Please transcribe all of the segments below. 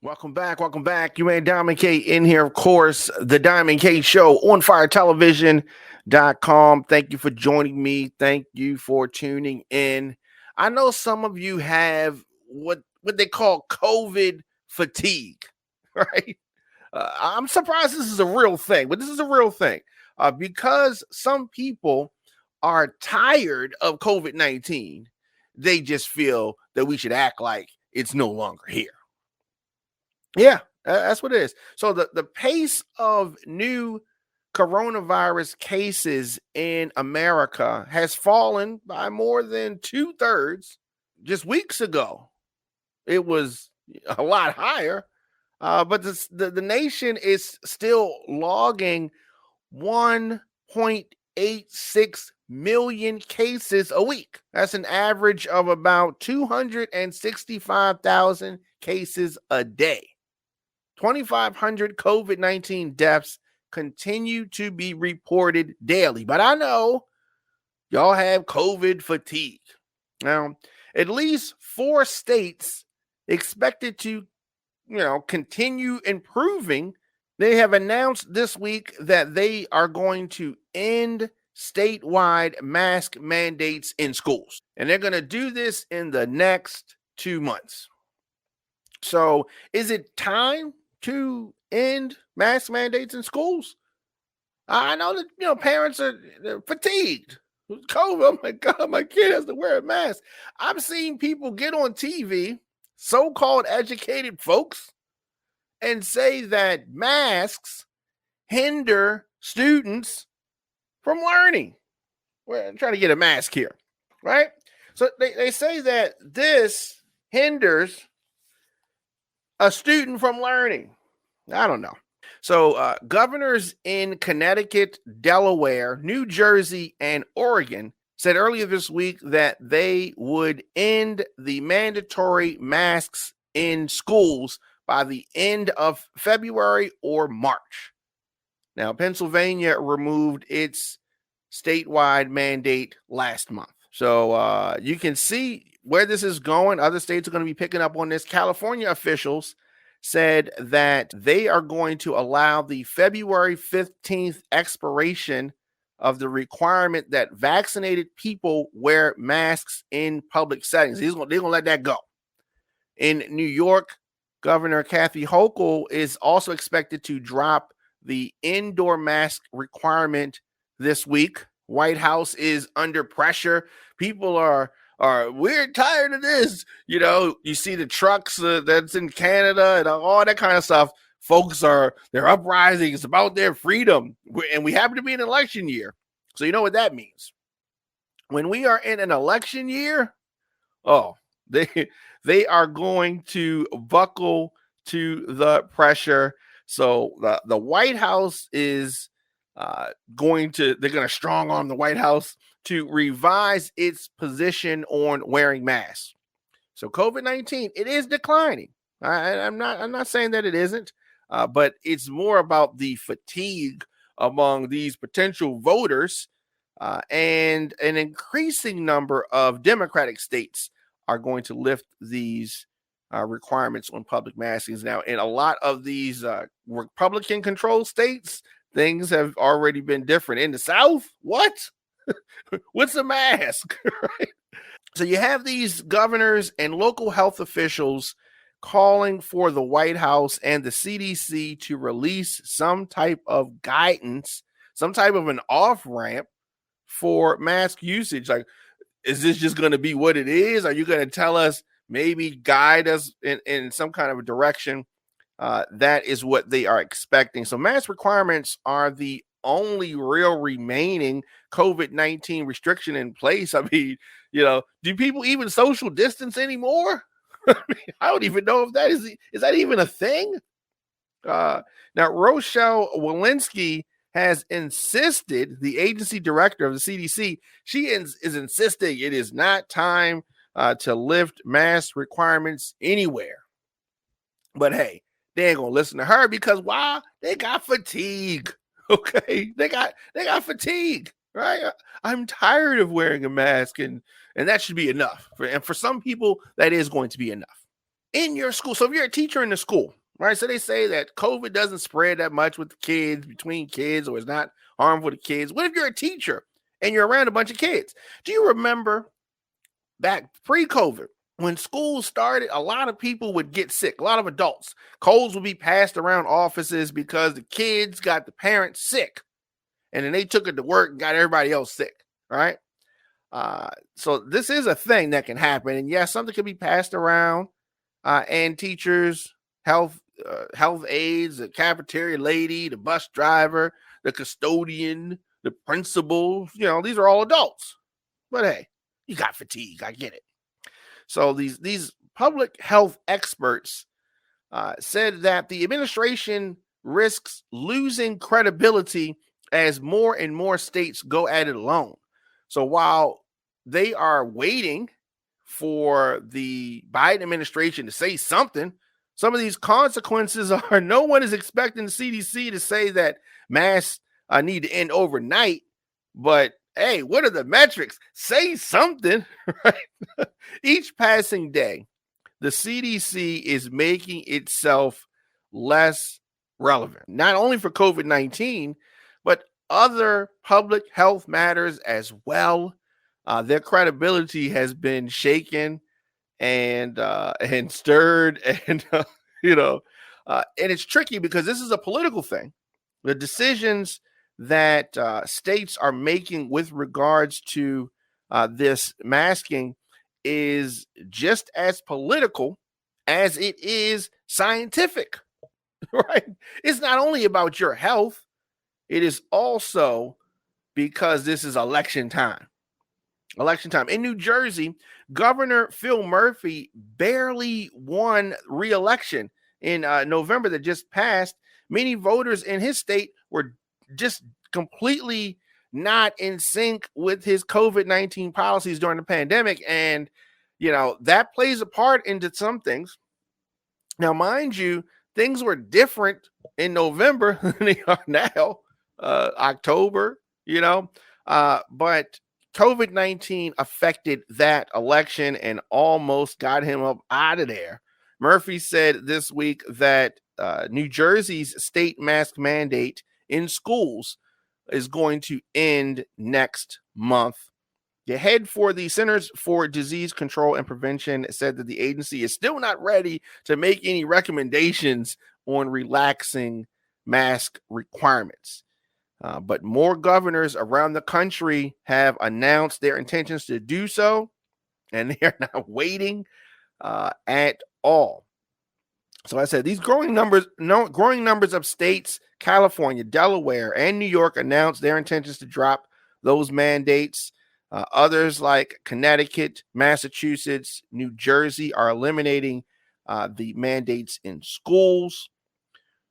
Welcome back. Welcome back. You and Diamond K in here, of course, the Diamond K Show on firetelevision.com. Thank you for joining me. Thank you for tuning in. I know some of you have what they call COVID fatigue, right? I'm surprised this is a real thing, but this is a real thing because some people are tired of COVID-19. They just feel that we should act like it's no longer here. Yeah, that's what it is. So the pace of new coronavirus cases in America has fallen by more than 2/3. Just weeks ago, it was a lot higher, but the nation is still logging 1.86 million cases a week. That's an average of about 265,000 cases a day. 2,500 COVID-19 deaths continue to be reported daily. But I know y'all have COVID fatigue. Now, at least 4 states expected to, continue improving. They have announced this week that they are going to end statewide mask mandates in schools. And they're going to do this in the next 2 months. So, is it time to end mask mandates in schools? I know that parents are fatigued. COVID, oh my God, my kid has to wear a mask. I've seen people get on TV, so-called educated folks, and say that masks hinder students from learning. We're trying to get a mask here, right? So they say that this hinders a student from learning. I don't know. So governors in Connecticut, Delaware, New Jersey, and Oregon said earlier this week that they would end the mandatory masks in schools by the end of February or March. Now, Pennsylvania removed its statewide mandate last month. So you can see where this is going. Other states are going to be picking up on this. California officials said that they are going to allow the February 15th expiration of the requirement that vaccinated people wear masks in public settings. They're going to let that go. In New York, Governor Kathy Hochul is also expected to drop the indoor mask requirement this week. White House is under pressure. People are we're tired of this. You see the trucks that's in Canada and all that kind of stuff. Folks they're uprising. It's about their freedom. And we happen to be in an election year. So you know what that means. When we are in an election year, they are going to buckle to the pressure. So the White House is they're going to strong arm the White House to revise its position on wearing masks. So COVID-19, it is declining. I'm not saying that it isn't, but it's more about the fatigue among these potential voters, and an increasing number of Democratic states are going to lift these requirements on public maskings. Now, in a lot of these Republican-controlled states, things have already been different. In the South, what? What's a mask? Right? So you have these governors and local health officials calling for the White House and the CDC to release some type of guidance, some type of an off-ramp for mask usage. Like, is this just going to be what it is? Are you going to tell us, maybe guide us in some kind of a direction? That is what they are expecting. So mask requirements are the only real remaining COVID-19 restriction in place. I mean, do people even social distance anymore? I don't even know if that is that even a thing? Now, Rochelle Walensky has insisted, the agency director of the CDC, she is insisting it is not time to lift mask requirements anywhere. But hey, they ain't gonna listen to her because why? They got fatigue. Okay, they got fatigue, right? I'm tired of wearing a mask, and that should be enough. And for some people, that is going to be enough. in your school. So if you're a teacher in the school, right? So they say that COVID doesn't spread that much with the kids, between kids, or it's not harmful to kids. What if you're a teacher and you're around a bunch of kids? Do you remember back pre-COVID, when school started, a lot of people would get sick, a lot of adults. Colds would be passed around offices because the kids got the parents sick. And then they took it to work and got everybody else sick, right? So this is a thing that can happen. And yes, something can be passed around. And teachers, health aides, the cafeteria lady, the bus driver, the custodian, the principal, these are all adults. But hey, you got fatigue. I get it. So these public health experts said that the administration risks losing credibility as more and more states go at it alone. So while they are waiting for the Biden administration to say something, some of these consequences are no one is expecting the CDC to say that masks need to end overnight. But hey, what are the metrics? Say something, right? Each passing day, the CDC is making itself less relevant, not only for COVID-19, but other public health matters as well. Their credibility has been shaken and stirred, and and it's tricky because this is a political thing. The decisions that states are making with regards to this masking is just as political as it is scientific, right? It's not only about your health, it is also because this is election time. Election time. In New Jersey, Governor Phil Murphy barely won re-election in November that just passed. Many voters in his state were just completely not in sync with his COVID-19 policies during the pandemic. And, that plays a part into some things. Now, mind you, things were different in November than they are now, October, but COVID-19 affected that election and almost got him up out of there. Murphy said this week that New Jersey's state mask mandate in schools is going to end next month. The head for the Centers for Disease Control and Prevention said that the agency is still not ready to make any recommendations on relaxing mask requirements. But more governors around the country have announced their intentions to do so, and they are not waiting at all. So I said these growing numbers of states, California, Delaware, and New York announced their intentions to drop those mandates. Others like Connecticut, Massachusetts, New Jersey are eliminating the mandates in schools.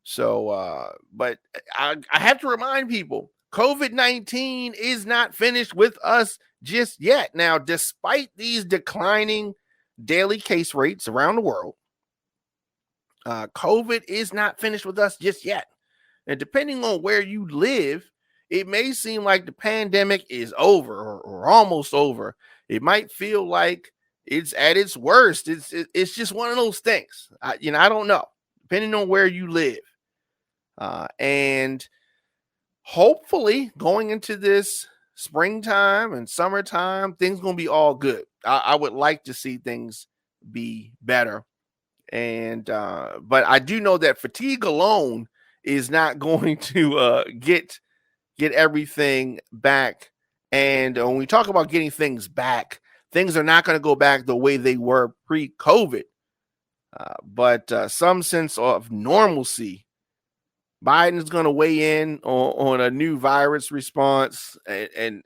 So, but I have to remind people, COVID-19 is not finished with us just yet. Now, despite these declining daily case rates around the world, COVID is not finished with us just yet. And depending on where you live, it may seem like the pandemic is over or almost over. It might feel like it's at its worst. It's just one of those things. I don't know. Depending on where you live. And hopefully going into this springtime and summertime, things going to be all good. I would like to see things be better. And, but I do know that fatigue alone is not going to, get everything back. And when we talk about getting things back, things are not going to go back the way they were pre-COVID. But some sense of normalcy. Biden's going to weigh in on a new virus response, and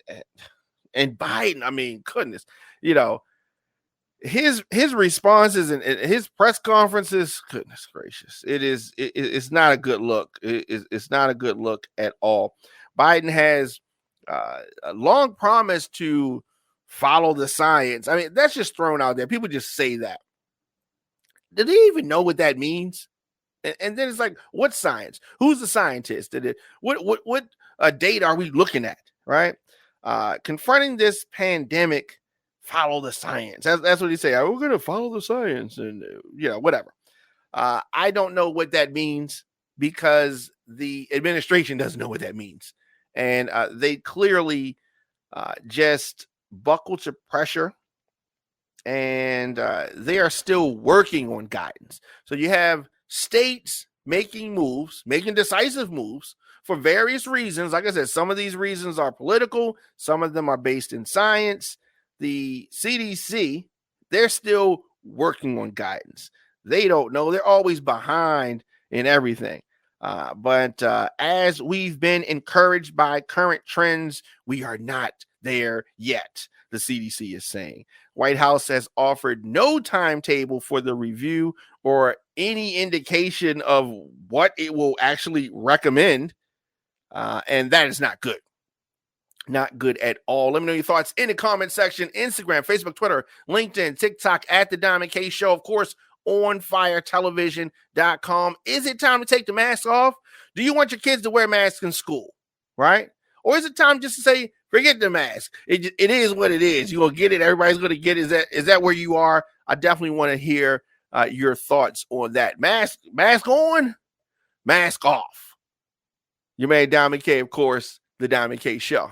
Biden, I mean, goodness, his responses and his press conferences, goodness gracious, it's not a good look. It's not a good look at all. Biden has a long promise to follow the science. I mean, that's just thrown out there. People just say that. Do they even know what that means? And then it's like, what science? Who's the scientist? What data are we looking at? Right? Confronting this pandemic follow the science. That's what he say. We're going to follow the science and, whatever. I don't know what that means because the administration doesn't know what that means. And they clearly just buckle to pressure. And they are still working on guidance. So you have states making decisive moves for various reasons. Like I said, some of these reasons are political. Some of them are based in science. The CDC, they're still working on guidance. They don't know. They're always behind in everything. But as we've been encouraged by current trends, we are not there yet, the CDC is saying. White House has offered no timetable for the review or any indication of what it will actually recommend. And that is not good. Not good at all. Let me know your thoughts in the comment section. Instagram, Facebook, Twitter, LinkedIn, TikTok at The Diamond K Show. Of course, on firetelevision.com. Is it time to take the mask off? Do you want your kids to wear masks in school? Right? Or is it time just to say, forget the mask? It is what it is. You're going to get it. Everybody's going to get it. Is that where you are? I definitely want to hear your thoughts on that. Mask on, mask off. Your man Diamond K, of course, The Diamond K Show.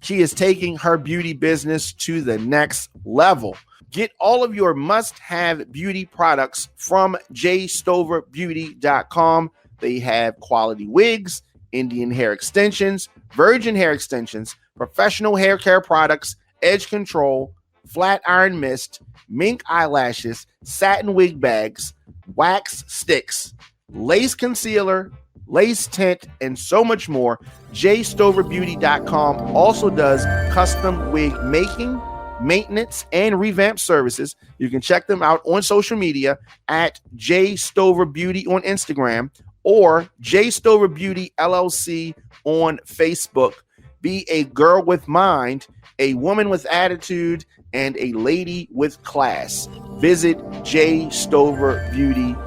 She is taking her beauty business to the next level. Get all of your must-have beauty products from jstoverbeauty.com. They have quality wigs, Indian hair extensions, virgin hair extensions, professional hair care products, edge control, flat iron mist, mink eyelashes, satin wig bags, wax sticks, lace concealer, lace tint, and so much more. jstoverbeauty.com also does custom wig making, maintenance, and revamp services. You can check them out on social media at jstoverbeauty on Instagram or jstoverbeauty LLC on Facebook. Be a girl with mind, a woman with attitude, and a lady with class. Visit jstoverbeauty.com.